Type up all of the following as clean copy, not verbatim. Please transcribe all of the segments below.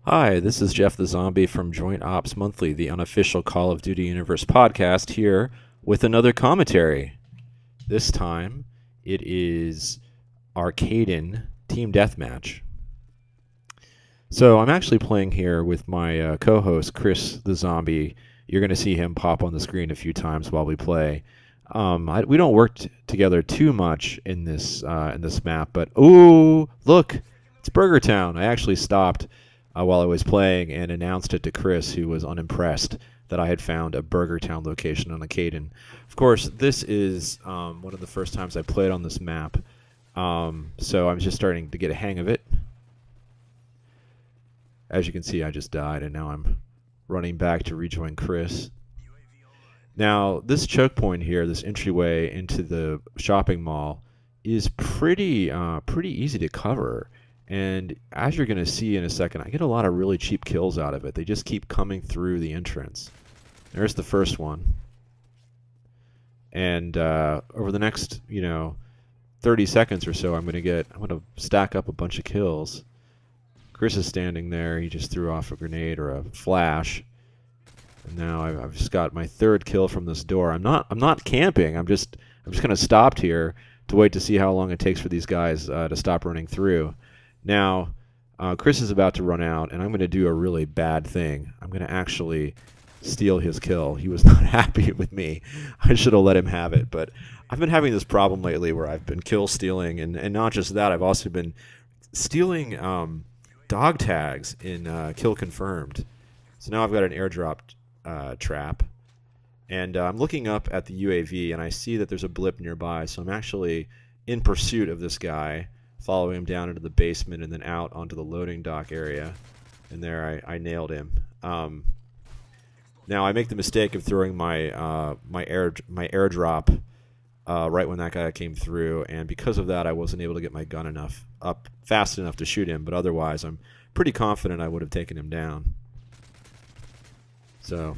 Hi, this is Jeff the Zombie from Joint Ops Monthly, the unofficial Call of Duty Universe podcast, here with another commentary. This time, it is Arkaden Team Deathmatch. So I'm actually playing here with my co-host, Chris the Zombie. You're going to see him pop on the screen a few times while we play. We don't work together too much in this map, but ooh, look, it's Burger Town. I actually stopped while I was playing and announced it to Chris, who was unimpressed that I had found a Burger Town location on Arkaden. Of course, this is one of the first times I played on this map, so I'm just starting to get a hang of it. As you can see, I just died, and now I'm running back to rejoin Chris. Now, this choke point here, this entryway into the shopping mall, is pretty easy to cover. And as you're going to see in a second, I get a lot of really cheap kills out of it. They just keep coming through the entrance. There's the first one. And over the next, 30 seconds or so, I'm going to stack up a bunch of kills. Chris is standing there. He just threw off a grenade or a flash. And now I've just got my third kill from this door. I'm not camping. I'm just kind of stopped here to wait to see how long it takes for these guys to stop running through. Now, Chris is about to run out, and I'm going to do a really bad thing. I'm going to actually steal his kill. He was not happy with me. I should have let him have it, but I've been having this problem lately where I've been kill stealing, and not just that, I've also been stealing dog tags in Kill Confirmed. So now I've got an airdrop trap, and I'm looking up at the UAV, and I see that there's a blip nearby, so I'm actually in pursuit of this guy, following him down into the basement and then out onto the loading dock area, and there I nailed him. Now I make the mistake of throwing my airdrop right when that guy came through, and because of that I wasn't able to get my gun up fast enough to shoot him, but otherwise I'm pretty confident I would have taken him down. So,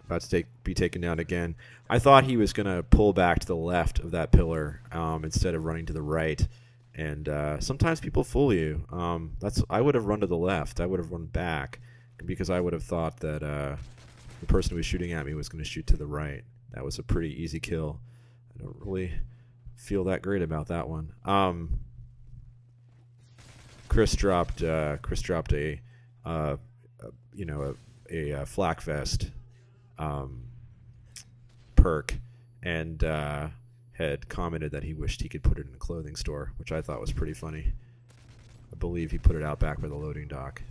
about to be taken down again. I thought he was going to pull back to the left of that pillar instead of running to the right. And sometimes people fool you. I would have run to the left. I would have run back because I would have thought that the person who was shooting at me was going to shoot to the right. That was a pretty easy kill. I don't really feel that great about that one. Chris dropped a flak vest perk, and had commented that he wished he could put it in a clothing store, which I thought was pretty funny. I believe he put it out back by the loading dock.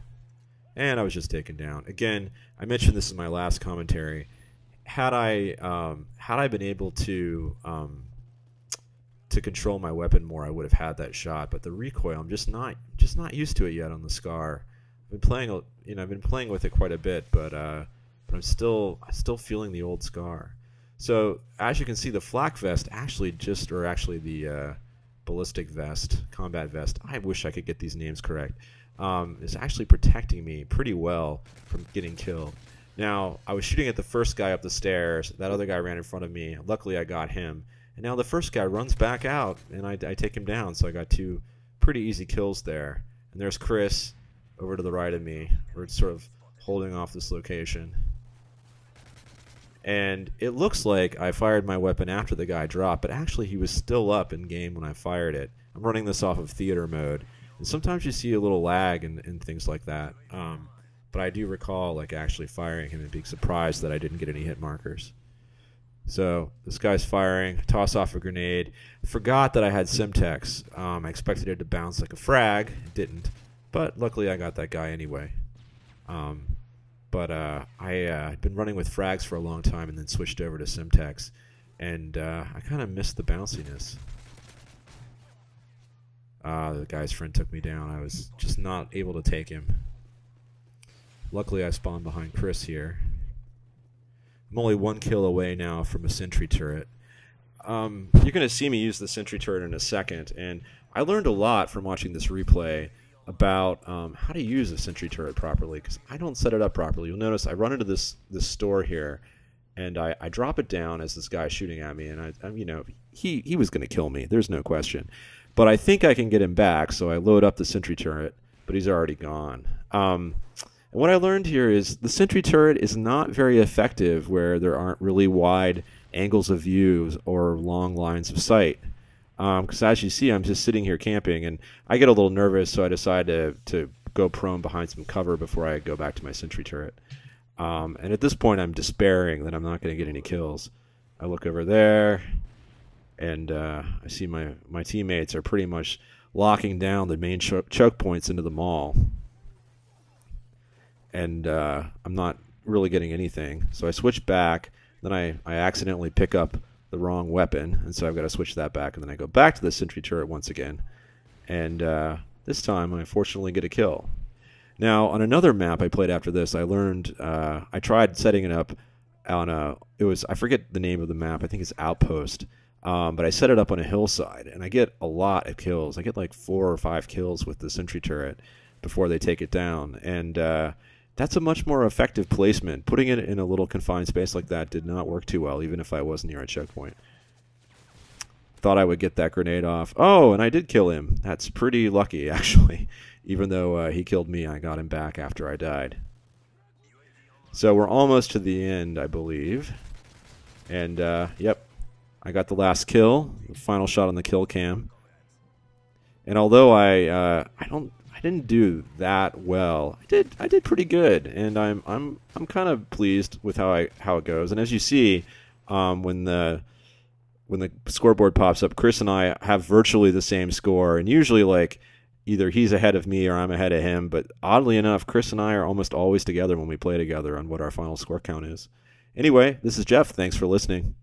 And I was just taken down. Again, I mentioned this in my last commentary. Had I been able to control my weapon more, I would have had that shot. But the recoil, I'm just not used to it yet on the Scar. I've been playing with it quite a bit, but I'm still feeling the old Scar. So as you can see, the flak vest actually the ballistic vest, combat vest. I wish I could get these names correct. Is actually protecting me pretty well from getting killed. Now I was shooting at the first guy up the stairs. That other guy ran in front of me. Luckily I got him. And now the first guy runs back out, and I take him down. So I got two pretty easy kills there. And there's Chris over to the right of me. We're sort of holding off this location. And it looks like I fired my weapon after the guy dropped, but actually he was still up in game when I fired it. I'm running this off of theater mode, and sometimes you see a little lag and things like that. But I do recall actually firing him and being surprised that I didn't get any hit markers. So this guy's firing, toss off a grenade. Forgot that I had Simtex. I expected it to bounce like a frag. It didn't, but luckily I got that guy anyway. But I had been running with frags for a long time and then switched over to Simtex, and I kind of missed the bounciness. The guy's friend took me down. I was just not able to take him. Luckily I spawned behind Chris here. I'm only one kill away now from a Sentry turret. You're going to see me use the Sentry turret in a second, and I learned a lot from watching this replay about how to use a Sentry turret properly, because I don't set it up properly. You'll notice I run into this store here, and I drop it down as this guy's shooting at me, and he was going to kill me. There's no question. But I think I can get him back, so I load up the Sentry turret, but he's already gone. And what I learned here is the sentry turret is not very effective where there aren't really wide angles of views or long lines of sight. Because as you see, I'm just sitting here camping, and I get a little nervous, so I decide to go prone behind some cover before I go back to my sentry turret. And at this point, I'm despairing that I'm not going to get any kills. I look over there, and I see my teammates are pretty much locking down the main choke points into the mall. And I'm not really getting anything. So I switch back, then I accidentally pick up the wrong weapon, and so I've got to switch that back, and then I go back to the sentry turret once again. And this time I fortunately get a kill. Now, on another map I played after this, I learned, I tried setting it up on I forget the name of the map, I think it's Outpost, but I set it up on a hillside, and I get a lot of kills. I get like 4 or 5 kills with the sentry turret before they take it down, and that's a much more effective placement. Putting it in a little confined space like that did not work too well, even if I was near a choke point. Thought I would get that grenade off. Oh, and I did kill him. That's pretty lucky, actually. Even though he killed me, I got him back after I died. So we're almost to the end, I believe. And, yep, I got the last kill, the final shot on the kill cam. And although I didn't do that well, I did pretty good, and I'm kind of pleased with how it goes. And as you see, when the scoreboard pops up, Chris and I have virtually the same score, and usually like either he's ahead of me or I'm ahead of him, but oddly enough, Chris and I are almost always together when we play together on what our final score count is. Anyway, this is Jeff. Thanks for listening.